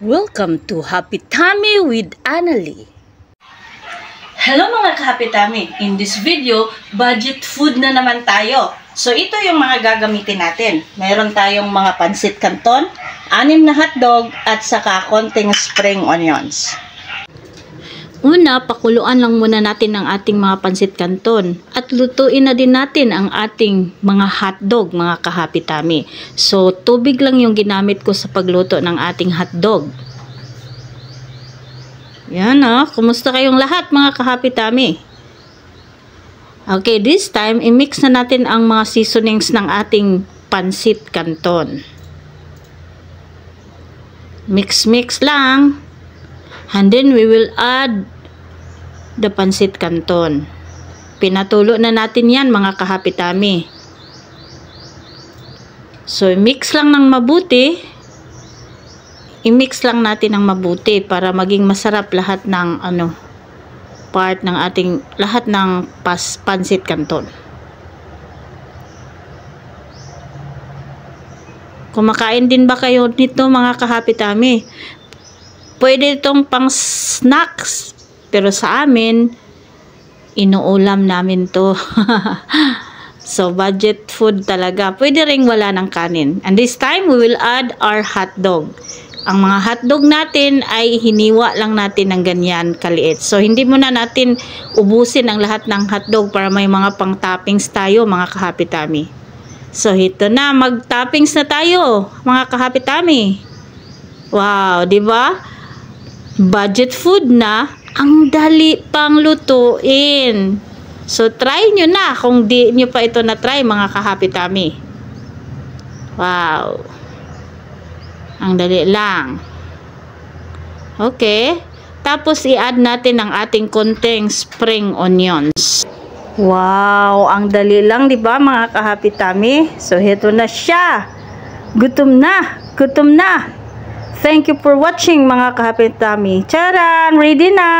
Welcome to Happy Tummy with Annalie. Hello mga ka-Happy Tummy! In this video, budget food na naman tayo. So ito yung mga gagamitin natin. Meron tayong mga pansit canton, 6 na hotdog, at saka konting spring onions. Una, pakuluan lang muna natin ang ating mga pansit canton at lutuin na din natin ang ating mga hotdog, mga ka-Happy Tummy. So, tubig lang yung ginamit ko sa pagluto ng ating hotdog. Yan kumusta kayong lahat mga ka-Happy Tummy? Okay, this time, i-mix na natin ang mga seasonings ng ating pansit canton. Mix lang. And then we will add the pansit canton. Pinatulo na natin yan mga ka-Happy Tummy. So, mix lang ng mabuti. I-mix lang natin ng mabuti para maging masarap lahat ng part ng ating lahat ng pansit canton. Kumakain din ba kayo nito mga ka-Happy Tummy? Pwede itong pang snacks, pero sa amin, inuulam namin to. So, budget food talaga. Pwede ring wala ng kanin. And this time, we will add our hotdog. Ang mga hotdog natin ay hiniwa lang natin ng ganyan kaliit. So, hindi muna natin ubusin ang lahat ng hotdog para may mga pang-toppings tayo, mga ka-Happy Tummy. So, ito na. Mag-toppings na tayo, mga ka-Happy Tummy. Wow, di ba? Budget food na, ang dali pang lutuin. So, try nyo na kung di nyo pa ito na-try, mga ka-Happy Tummy. Wow. Ang dali lang. Okay. Tapos, i-add natin ang ating konting spring onions. Wow. Ang dali lang, di ba, mga ka-Happy Tummy? So, ito na siya. Gutom na. Gutom na. Thank you for watching mga ka-Happy Tummy. Charan! Ready na!